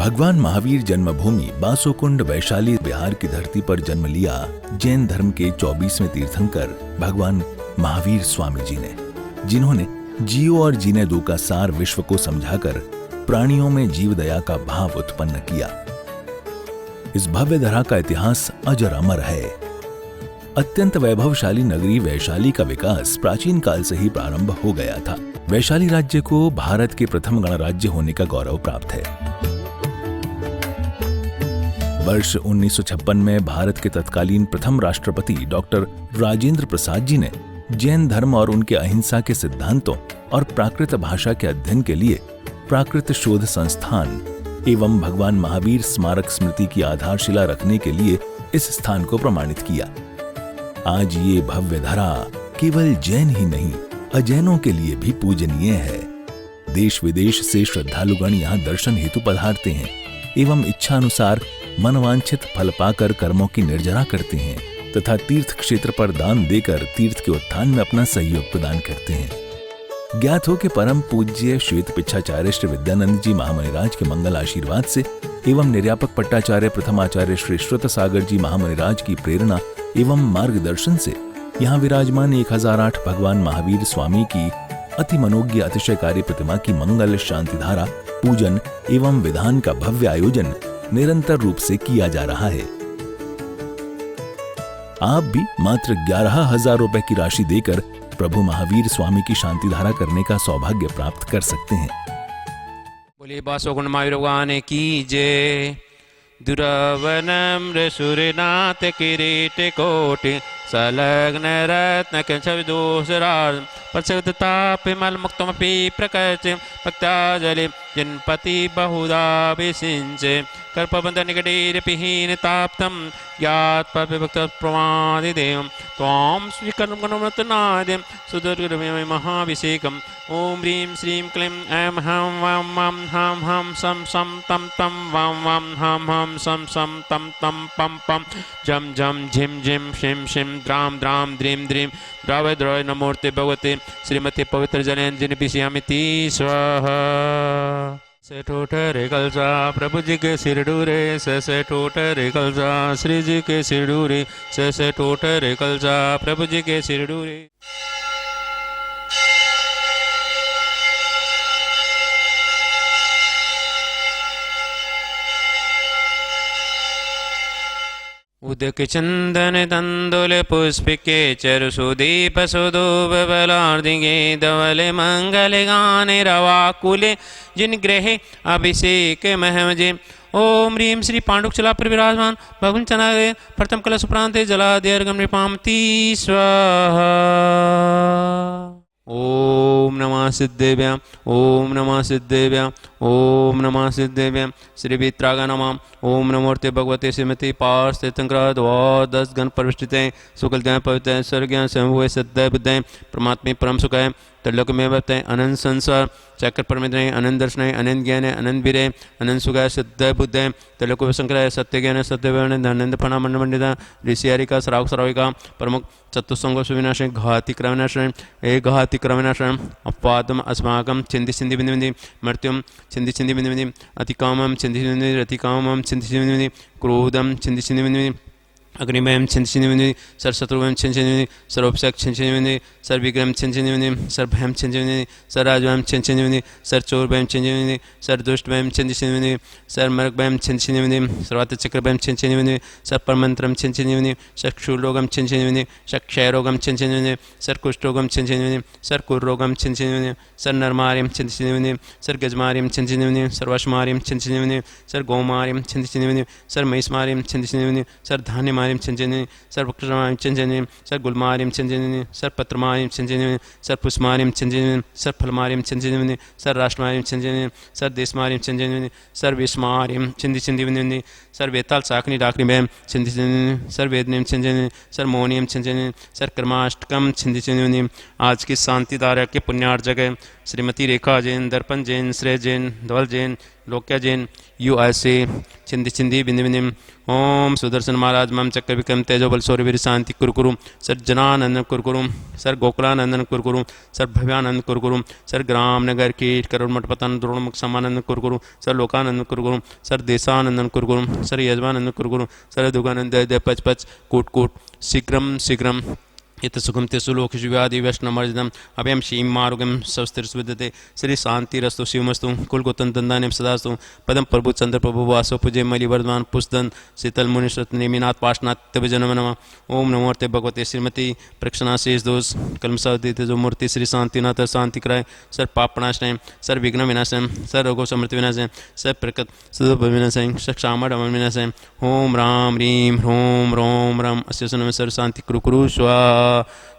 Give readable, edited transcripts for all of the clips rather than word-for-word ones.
भगवान महावीर जन्मभूमि बासोकुंड वैशाली बिहार की धरती पर जन्म लिया जैन धर्म के 24वें तीर्थंकर भगवान महावीर स्वामी जी ने, जिन्होंने जियो और जीने दो का सार विश्व को समझाकर प्राणियों में जीव दया का भाव उत्पन्न किया। इस भव्य धरा का इतिहास अजर अमर है। अत्यंत वैभवशाली नगरी वैशाली का विकास प्राचीन काल से ही प्रारंभ हो गया था। वैशाली राज्य को भारत के प्रथम गणराज्य होने का गौरव प्राप्त है। वर्ष 1956 में भारत के तत्कालीन प्रथम राष्ट्रपति डॉक्टर राजेंद्र प्रसाद जी ने जैन धर्म और उनके अहिंसा के सिद्धांतों और प्राकृत भाषा के अध्ययन के लिए प्राकृत शोध संस्थान एवं भगवान महावीर स्मारक स्मृति की आधारशिला रखने के लिए इस स्थान को प्रमाणित किया। आज ये भव्य धरा केवल जैन ही नहीं, अजैनों के लिए भी पूजनीय है। देश विदेश से श्रद्धालुगण यहाँ दर्शन हेतु पधारते हैं एवं इच्छा अनुसार मनवांछित फल पाकर कर्मों की निर्जरा करते हैं तथा तीर्थ क्षेत्र पर दान देकर तीर्थ के उत्थान में अपना सहयोग प्रदान करते हैं। ज्ञात हो कि परम पूज्य श्वेत पिच्छाचार्य श्री विद्यानंद जी महामुनिराज के मंगल आशीर्वाद से एवं निर्यापक पट्टाचार्य प्रथमाचार्य श्री श्रुत सागर जी महामुनिराज की प्रेरणा एवं मार्गदर्शन से यहाँ विराजमान 1008 भगवान महावीर स्वामी की अति मनोज्ञ अतिशयकारी प्रतिमा की मंगल शांति धारा पूजन एवं विधान का भव्य आयोजन निरंतर रूप से किया जा रहा है। आप भी मात्र 11,000 रुपए की राशि देकर प्रभु महावीर स्वामी की शांति धारा करने का सौभाग्य प्राप्त कर सकते हैं। बोलिए बासोकुंड महावीर भगवान की जय। दुरावनम्र सूर्यनाथ किरीट कोटि संलग्न रत्न कंचविदूषराज प्रसिद्धताप मल मुक्तमपि प्रकट भक्ताजलि जिनपति बहुधा विसिंचे कर्पबंध निकटेरपिहीन ताप्तम ज्ञात विभक्त प्रमादिदेवं त्वां स्वीकर्मगुणमतनादिं सुदुर्गमेव महाभिषेकम् ओम ह्रीं श्रीं क्लीं ऐं हं वं वं हं हं सं सं तं तं वं वं हं हं सं सं तं तं पं पं जं जं झिं झिं शिं शिं द्रां द्रां द्रीं द्रीं द्रावय द्रवय नमोर्ते भगवते श्रीमती पवित्र जनेन पिशियामिति स्वाहा। से ठोठरे कलसा प्रभु जी के सिरडूरे से ठोठरे कलसा श्री जी के सिरडूरे से ठोठरे कलसा प्रभु जी के सिरडूरे। उदक चंदन तंदुल पुष्पिके चरु सुदीप सुदूप बलार्दिगे धवल मंगल गाने रवाकुले जिन ग्रहे अभिषेक महमजे। ओम ह्रीं श्री पांडुक चला पर विराजमान भगवान चनागे प्रथम कला सुप्रांते जलाद्यर्गम नृपामति स्वाहा। ओम नमः सिद्धेभ्यां ओम नमः सिद्धेभ्यां ओम नमः सिद्धेभ्यां श्री वित्रागा नमः। ओम नमोर्ते भगवते श्रीमती पार्थ तीर्थंकर 10 गण परिष्ठिते सुकल पवित्र स्वर्ग स्वयं सिद्ध बुद्ध परमात्मे परम सुख है त्रिलोक में बतए अनंत संसार चक्र परमित अनंत दर्शन अनंत ज्ञान अनंत वीर अनंत सुख सिद्ध बुद्ध त्रिलोक शंकर सत्य ज्ञान सत्य धनंद फणा मंड मंडिता ऋषि हरिका श्रावक श्राविका प्रमुख चतुस्संग सुविनाश घाति क्रमनाशय एक घाति क्रमनाशय अपवादम अस्माकम छिंदी छिंदी बिंदी बिंदी मृत्युम छिंदी छिंदी बिंदी बिंदी अतिकामम छिंदी छिंदी रतिकामम छिंदी छिंदी बिंदी क्रोधम छिंदी छिंदी बिंदी अग्निमयम छिंदी सर्वशत्रुवयम छिंदी सर्वोपसक छिंदी सर्विक्रम छिंदी सर्वभयम छिंदी सर्वराजवयम छिंदी सर्वचोरभयम छिंदी सर्वदुष्टभयम छिंदी सर्वमर्गभयम छिंदी सर्वातचक्रभयम छिंदी सर्वपरमंत्रम छिंदी चक्षुरोगम छिंदी चक्षयरोगम छिंदी सर्वकुष्ठरोगम छिंदी सर्वकुर्रोगम छिंदी सर्वनरमार्यम छिंदी सर्वगजमार्यम छिंदी सर्वशमार्यम छिंदी सर्वगौमार्यम छिंदी सर्वमहिष्मार्यम छिंदी सर्वधान्य मारिम छिंजने सर्वक्रमारिम छिंजने सर्वगुलमारिम छिंजने सर्वपत्रमारिम छिंजने सर्वपुष्पमारिम छिंजने सर्वफलमारिम छिंजने सर्वराष्ट्रमारिम छिंजने सर्वदेशमारिम छिंजने सर्वविस्मारिम छिंदी छिंदी बिंदी सर्ववेताल साखनी डाकनी बैम छिंदी छिंदी सर्ववेदनिम छिंजने सर्वमोनियम छिंजने सर्वकर्माष्टकम छिंदी छिंदी। आज की शांति धारा के पुण्यार्थ जगह श्रीमती रेखा जैन, दर्पण जैन, श्रेय जैन, धवल जैन, लोक्या जैन USA छिंदी छिंदी बिंदी बिंदी ओम सुदर्शन महाराज मम चक्र विक्रम तेजोबल शौर्यवीर शांति कुरकुरु सर जनानंदन कुरकुरु सर गोकुलानंदन कुरकुरु सर भव्यानंद कुरकुरु सर ग्राम नगर कीट करुण मठ पतन द्रोणमुख Samanand कुरकुरु sir लोकानंद कुरकुरु sir देशानंदन कुरकुरु sir यजमानंद कुरकुरु sir दुगानंद दय पच पच कूट कूट शीघ्रम शीघ्रम इत सुखम ते सुलोकेश व्याधि वैष्णमर्जनम अभयम श्रीम मारुगम स्वस्तिर्विद्यते श्री शांतिरस्तु शिवमस्तु कुलगोतन दंदानिम सदास्तु पदम प्रभु चंद्र प्रभु वासो पूजे मलि वर्धमान पुष्दन शीतल मुनिश्रत नेमिनाथ पाशनाथ तब जन्म नम ओम नमोर्ते भगवते श्रीमती प्रक्षणा शेष दोष कलमसादित जो मूर्ति श्री शांतिनाथ शांति कराय सर पाप विनाशनय सर विघ्न विनाशनय सर रोगो समृद्धि विनाशनय सर प्रकट सुदुप विनाशनय सर क्षामड अमन विनाशनय ओम राम ह्रीम ह्रोम रोम रम अस्य सुनम सर शांति कुरु कुरु स्वा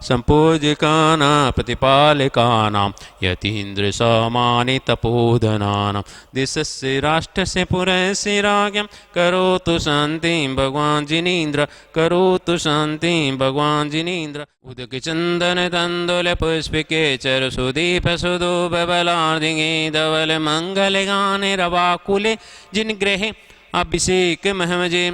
संपूजिकाना प्रतिपालिकानां यतीन्द्र समानि तपोधनानां देशस्य राष्ट्रस्य पुरस्य राज्ञं करोतु शान्तिं भगवान् जिनीन्द्र करोतु शान्तिं भगवान् जिनीन्द्र उदक चंदन तंदुल पुष्पिके चर सुदीप सुदूप बलार्दिगे धवल मंगल गाने रवाकुले जिन ग्रहे अभिषेक महमजे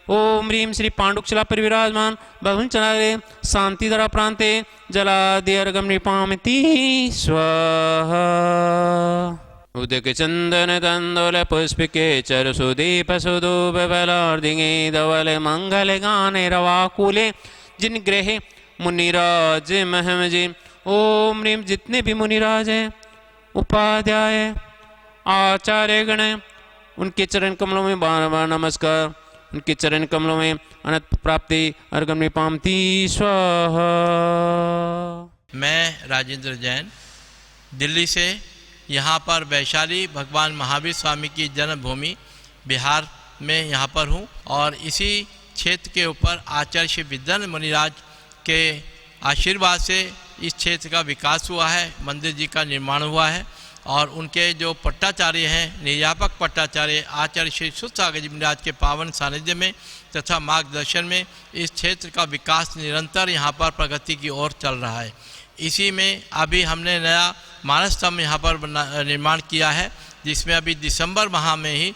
ओम ह्रीम श्री पांडुकशला पर विराजमान भगवान चलारे शांति धरा प्रांते जलाद्यर्गम नृपामिति स्वाहा उदक चंदन तंदुल पुष्पिके चर सुदीप सुदूप बलार्दिगे धवल मंगल गाने रवाकुले जिन ग्रहे मुनिराज महमजे ओम ह्रीम जितने भी मुनिराज हैं उपाध्याय आचार्य गण उनके चरण कमलों में बार बार नमस्कार उनके चरण कमलों में अनंत प्राप्ति अर्घम निपामती स्वाहा। मैं राजेंद्र जैन दिल्ली से यहाँ पर वैशाली भगवान महावीर स्वामी की जन्मभूमि बिहार में यहाँ पर हूँ और इसी क्षेत्र के ऊपर आचार्य श्री विद्यानंद मुनिराज के आशीर्वाद से इस क्षेत्र का विकास हुआ है, मंदिर जी का निर्माण हुआ है और उनके जो पट्टाचार्य हैं निर्यापक पट्टाचार्य आचार्य श्री सुसागर जी महाराज के पावन सानिध्य में तथा मार्गदर्शन में इस क्षेत्र का विकास निरंतर यहाँ पर प्रगति की ओर चल रहा है। इसी में अभी हमने नया मानस स्तंभ यहाँ पर निर्माण किया है जिसमें अभी दिसंबर माह में ही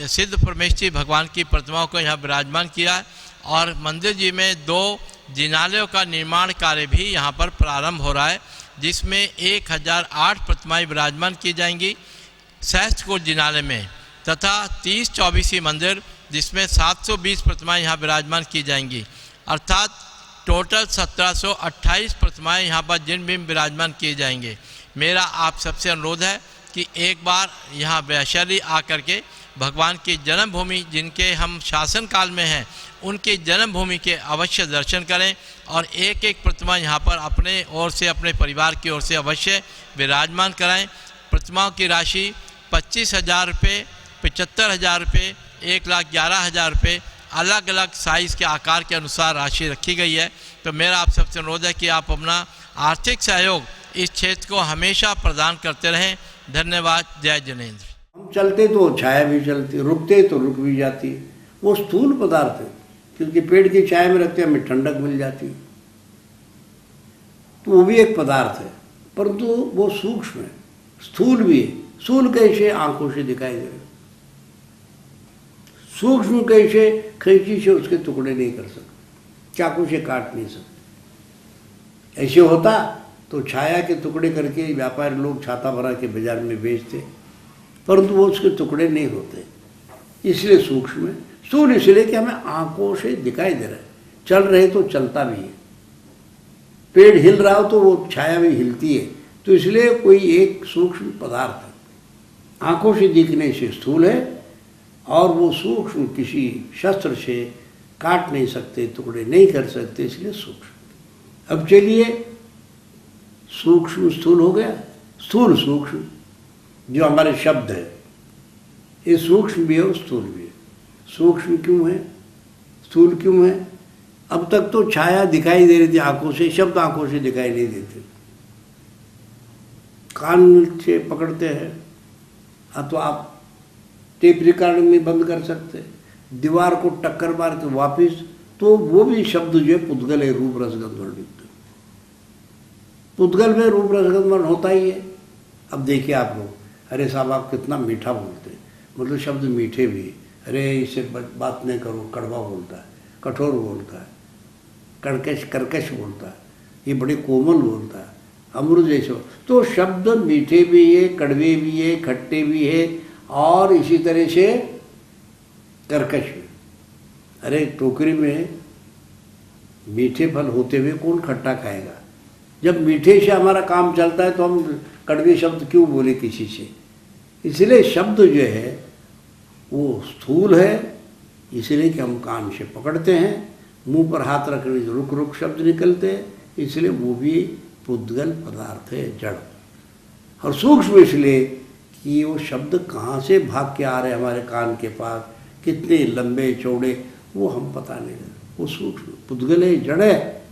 सिद्ध परमेश्वरी भगवान की प्रतिमाओं को यहाँ विराजमान किया है और मंदिर जी में 2 जिनालयों का निर्माण कार्य भी यहाँ पर प्रारंभ हो रहा है जिसमें 1008 प्रतिमाएं विराजमान की जाएंगी सहस्त्रकूट जिनालय में तथा 30-24 मंदिर जिसमें 720 प्रतिमाएं यहाँ विराजमान की जाएंगी अर्थात टोटल 1728 प्रतिमाएं यहाँ पर जिन भी विराजमान किए जाएंगे। मेरा आप सबसे अनुरोध है कि एक बार यहाँ वैशाली आकर के भगवान की जन्मभूमि जिनके हम शासन काल में हैं उनकी जन्मभूमि के अवश्य दर्शन करें और एक एक प्रतिमा यहाँ पर अपने ओर से अपने परिवार की ओर से अवश्य विराजमान कराएं। प्रतिमाओं की राशि 25,000 रुपये, 75,000 रुपये, 1,11,000 रुपये अलग अलग साइज़ के आकार के अनुसार राशि रखी गई है। तो मेरा आप सबसे अनुरोध है कि आप अपना आर्थिक सहयोग इस क्षेत्र को हमेशा प्रदान करते रहें। धन्यवाद। जय जिनेंद्र। हम चलते तो छाया भी चलती, रुकते तो रुक भी जाती। वो स्थूल पदार्थ है क्योंकि पेड़ की छाया में रखते हमें ठंडक मिल जाती, तो वो भी एक पदार्थ है परंतु वो सूक्ष्म है, स्थूल भी है। स्थूल कैसे आंखों से दिखाई दे रहे, सूक्ष्म कैसे कैंची से उसके टुकड़े नहीं कर सकते, चाकू से काट नहीं सकते। ऐसे होता तो छाया के टुकड़े करके व्यापारी लोग छाता भरा के बाजार में बेचते, परंतु वो उसके टुकड़े नहीं होते, इसलिए सूक्ष्म है। स्थूल इसलिए कि हमें आंखों से दिखाई दे रहा है, चल रहे तो चलता भी है, पेड़ हिल रहा हो तो वो छाया भी हिलती है, तो इसलिए कोई एक सूक्ष्म पदार्थ है, आंखों से दिखने से स्थूल है और वो सूक्ष्म किसी शस्त्र से काट नहीं सकते, टुकड़े नहीं कर सकते, इसलिए सूक्ष्म। अब चलिए सूक्ष्म स्थूल हो गया, स्थूल सूक्ष्म जो हमारे शब्द है ये सूक्ष्म भी है और स्थूल भी है। सूक्ष्म क्यों है, स्थूल क्यों है? अब तक तो छाया दिखाई दे रही थी आंखों से, शब्द आंखों से दिखाई नहीं देते, कान से पकड़ते हैं, तो आप टेप रिकॉर्ड में बंद कर सकते, दीवार को टक्कर मार के वापिस, तो वो भी शब्द जो है पुद्गल है, रूप रसगंध वर्णित। पुद्गल में रूप रसगंध वर्ण होता ही है। अब देखिए आप लोग अरे साहब आप कितना मीठा बोलते हैं, मतलब शब्द मीठे भी, अरे इससे बात नहीं करो, कड़वा बोलता है, कठोर बोलता है, कर्कश बोलता है, ये बड़े कोमल बोलता है, अमृत जैसे। तो शब्द मीठे भी है, कड़वे भी है, खट्टे भी है, और इसी तरह से कर्कश भी। अरे टोकरी में मीठे फल होते हुए कौन खट्टा खाएगा? जब मीठे से हमारा काम चलता है तो हम कड़वे शब्द क्यों बोले किसी से? इसलिए शब्द जो है वो स्थूल है, इसलिए कि हम कान से पकड़ते हैं, मुंह पर हाथ रखने से रुक रुक शब्द निकलते हैं, इसलिए वो भी पुद्गल पदार्थ है, जड़। और सूक्ष्म इसलिए कि वो शब्द कहाँ से भाग के आ रहे हैं हमारे कान के पास, कितने लंबे चौड़े, वो हम पता नहीं लगता। वो सूक्ष्म पुद्गल है, जड़ है,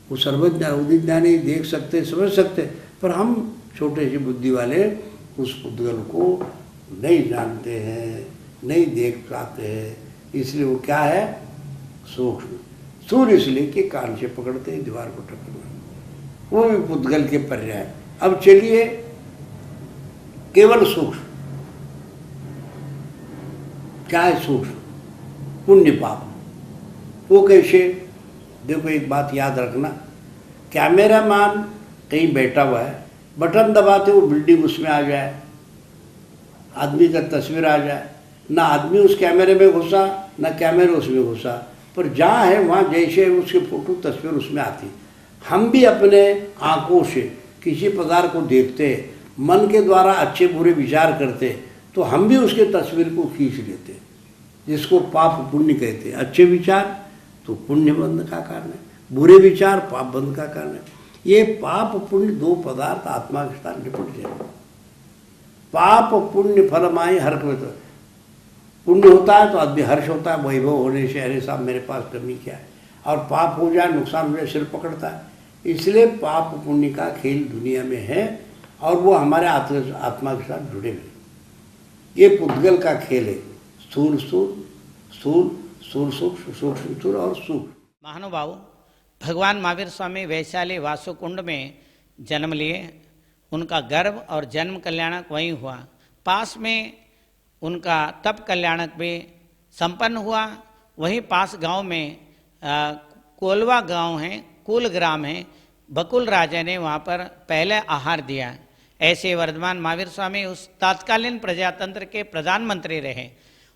वो सर्वज्ञ उदित ज्ञानी देख सकते, समझ सकते, पर हम छोटे से बुद्धि वाले उस पुद्गल को नहीं जानते हैं, नहीं देख पाते हैं, इसलिए वो क्या है? सूक्ष्म। सूर्य इसलिए कि कान से पकड़ते हैं, दीवार को टकराना, वो भी पुद्गल के पर्याय। अब चलिए केवल सूक्ष्म, क्या है सूक्ष्म? पुण्य पाप। वो कैसे? देखो एक बात याद रखना, कैमरामैन कहीं बैठा हुआ है, बटन दबाते वो बिल्डिंग उसमें आ जाए, आदमी का तस्वीर आ जाए, ना आदमी उस कैमरे में घुसा ना कैमरा उसमें घुसा, पर जहाँ है वहाँ जैसे उसकी फोटो तस्वीर उसमें आती। हम भी अपने आँखों से किसी पदार्थ को देखते, मन के द्वारा अच्छे बुरे विचार करते, तो हम भी उसके तस्वीर को खींच लेते, जिसको पाप पुण्य कहते हैं। अच्छे विचार तो पुण्य बंध का कारण है, बुरे विचार पाप बंध का कारण है। ये पाप पुण्य दो पदार्थ आत्मा के साथ निपट जाए। पाप पुण्य फल माए हर्ष में, तो पुण्य होता है तो आदमी हर्ष होता है, वैभव होने से, अरे साहब मेरे पास कमी क्या है, और पाप हो जाए, नुकसान हो जाए, सिर पकड़ता है। इसलिए पाप पुण्य का खेल दुनिया में है, और वो हमारे आत्मा के साथ जुड़े हुए। ये पुद्गल का खेल है, स्थूल स्थूल, स्थूल स्थूल सूक्ष्म, सूक्ष्म स्थूल और सूक्ष्म। महानुभाव, भगवान महावीर स्वामी वैशाली वासुकुंड में जन्म लिए। उनका गर्भ और जन्म कल्याणक वहीं हुआ। पास में उनका तप कल्याणक भी संपन्न हुआ। वहीं पास गांव में कोलवा गांव है, कुल ग्राम है, बकुल राजा ने वहाँ पर पहले आहार दिया। ऐसे वर्धमान महावीर स्वामी उस तत्कालीन प्रजातंत्र के प्रधानमंत्री रहे,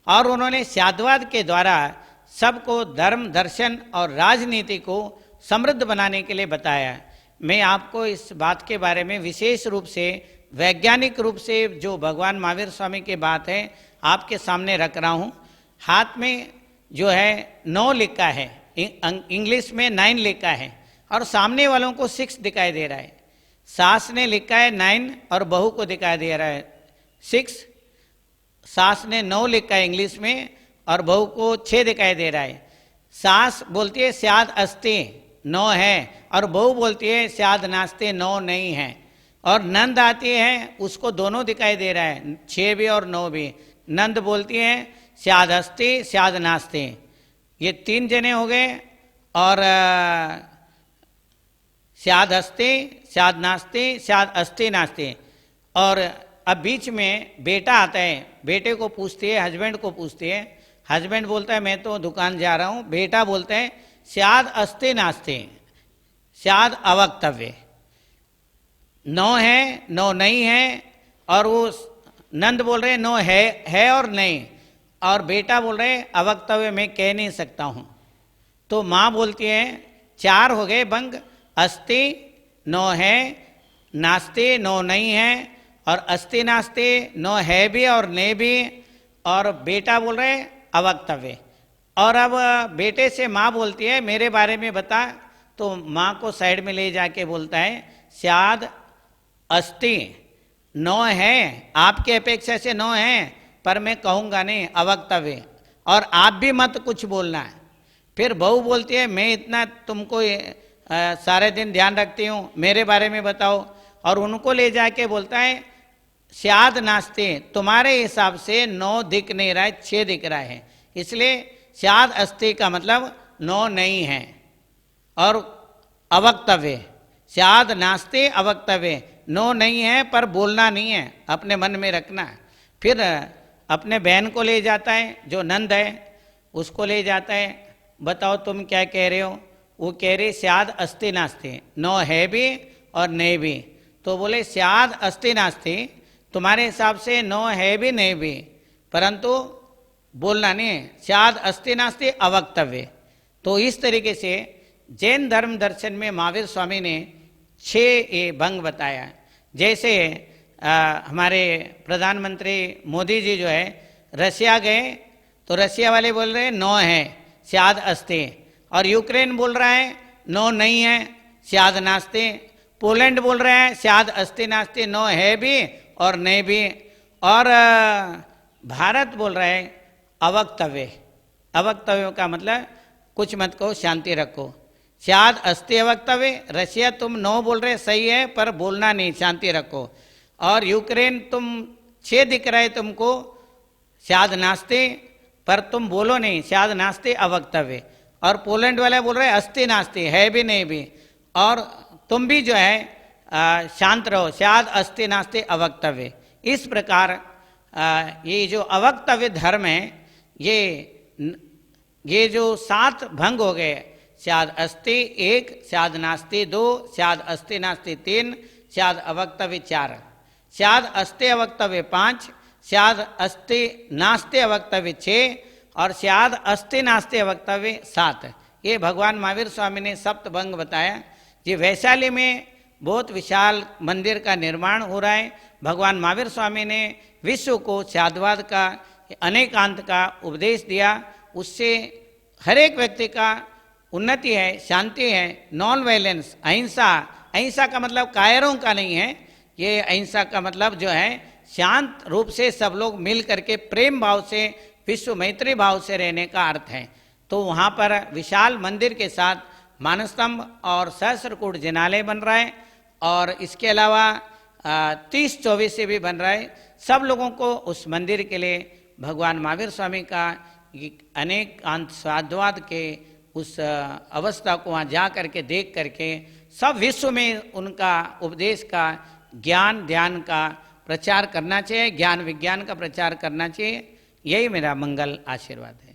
और उन्होंने साध्यवाद के द्वारा सबको धर्म, दर्शन और राजनीति को समृद्ध बनाने के लिए बताया। मैं आपको इस बात के बारे में विशेष रूप से, वैज्ञानिक रूप से जो भगवान महावीर स्वामी की बात है आपके सामने रख रहा हूँ। हाथ में जो है 9 लिखा है, इंग्लिश में 9 लिखा है, और सामने वालों को 6 दिखाई दे रहा है। सास ने लिखा है 9 और बहू को दिखाई दे रहा है 6। सास ने 9 लिखा है इंग्लिश में और बहू को 6 दिखाई दे रहा है। सास बोलती है स्याद अस्ते 9 है, और बहू बोलती है स्याद नास्ते 9 नहीं है। और नंद आती है, उसको दोनों दिखाई दे रहा है, 6 भी और 9 भी। नंद बोलती है स्याद अस्ते स्याद नास्ते। ये 3 जने हो गए, और स्याद अस्ते स्याद नास्ते स्याद अस्ते नास्ते। और अब बीच में बेटा आता है, बेटे को पूछती है, हस्बैंड को पूछती है। हस्बैंड बोलता है मैं तो दुकान जा रहा हूँ। बेटा बोलता है स्याद अस्ते नास्ते स्याद अवक्तव्य। 9 है 9 नहीं है, और वो नंद बोल रहे 9 है और नहीं, और बेटा बोल रहे अवक्तव्य मैं कह नहीं सकता हूँ। तो माँ बोलती है 4 हो गए बंग, अस्ते 9 है, नास्ते 9 नहीं है, और अस्ते नास्ते 9 है भी और नहीं भी, और बेटा बोल रहे अवक्तव्य। और अब बेटे से माँ बोलती है मेरे बारे में बता। तो माँ को साइड में ले जाके बोलता है स्याद अस्ति 9 है, आपके अपेक्षा से 9 है, पर मैं कहूँगा नहीं, अवक्तव्य, और आप भी मत कुछ बोलना है। फिर बहू बोलती है मैं इतना तुमको सारे दिन ध्यान रखती हूँ, मेरे बारे में बताओ। और उनको ले जाके बोलता है स्याद नास्ते तुम्हारे हिसाब से 9 दिख नहीं रहा है, 6 दिख रहा है, इसलिए स्याद अस्ति का मतलब 9 नहीं है। और अवक्तव्य, स्याद नास्ते अवक्तव्य नो नहीं है पर बोलना नहीं है, अपने मन में रखना। फिर अपने बहन को ले जाता है, जो नंद है उसको ले जाता है, बताओ तुम क्या कह रहे हो? वो कह रहे स्याद अस्ति नास्ति, नो है भी और नहीं भी। तो बोले स्याद अस्ति नास्ति, तुम्हारे हिसाब से नो है भी नहीं भी, परंतु बोलना नहीं है, स्याद अस्ति नास्ति अवक्तव्य। तो इस तरीके से जैन धर्म दर्शन में महावीर स्वामी ने 6 ये भंग बताया। जैसे हमारे प्रधानमंत्री मोदी जी जो है रशिया गए तो रशिया वाले बोल रहे हैं नो है स्याद अस्ति, और यूक्रेन बोल रहा है नो नहीं है स्याद नास्ति, पोलैंड बोल रहे हैं स्याद अस्ति नास्ति, नो है भी और नहीं भी, और भारत बोल रहा है अवक्तव्य। अवक्तव्य का मतलब कुछ मत कहो, शांति रखो, स्याद अस्ति अवक्तव्य। रशिया तुम नो बोल रहे सही है पर बोलना नहीं, शांति रखो। और यूक्रेन तुम 6 दिख रहा है तुमको स्याद नास्ति, पर तुम बोलो नहीं, स्याद नास्ति अवक्तव्य। और पोलैंड वाले बोल रहे अस्ति नास्ति, है भी नहीं भी, और तुम भी जो है शांत रहो, स्याद अस्ति नास्ति अवक्तव्य। इस प्रकार ये जो अवक्तव्य धर्म है, ये जो 7 भंग हो गए, स्याद अस्ति 1, स्याद नास्ति 2, स्याद अस्ति नास्ति 3, स्याद अवक्तव्य 4, स्याद अस्ति अवक्तव्य 5, स्याद अस्ति नास्ति अवक्तव्य 6 और स्याद अस्ति नास्ति अवक्तव्य 7। ये भगवान महावीर स्वामी ने सप्तभंग बताया। जी वैशाली में बहुत विशाल मंदिर का निर्माण हो रहा है। भगवान महावीर स्वामी ने विश्व को साधुवाद का, अनेकांत का उपदेश दिया। उससे हर एक व्यक्ति का उन्नति है, शांति है, नॉन वायलेंस, अहिंसा। अहिंसा का मतलब कायरों का नहीं है, ये अहिंसा का मतलब जो है शांत रूप से सब लोग मिल करके प्रेम भाव से, विश्व मैत्री भाव से रहने का अर्थ है। तो वहाँ पर विशाल मंदिर के साथ मानस्तंभ और सहस्त्रकूट जिनालय बन रहा है, और इसके अलावा 30-24 से भी बन रहा है। सब लोगों को उस मंदिर के लिए भगवान महावीर स्वामी का अनेक अंत साधुवाद के उस अवस्था को वहाँ जा करके देख करके सब विश्व में उनका उपदेश का, ज्ञान ध्यान का प्रचार करना चाहिए, ज्ञान विज्ञान का प्रचार करना चाहिए। यही मेरा मंगल आशीर्वाद है।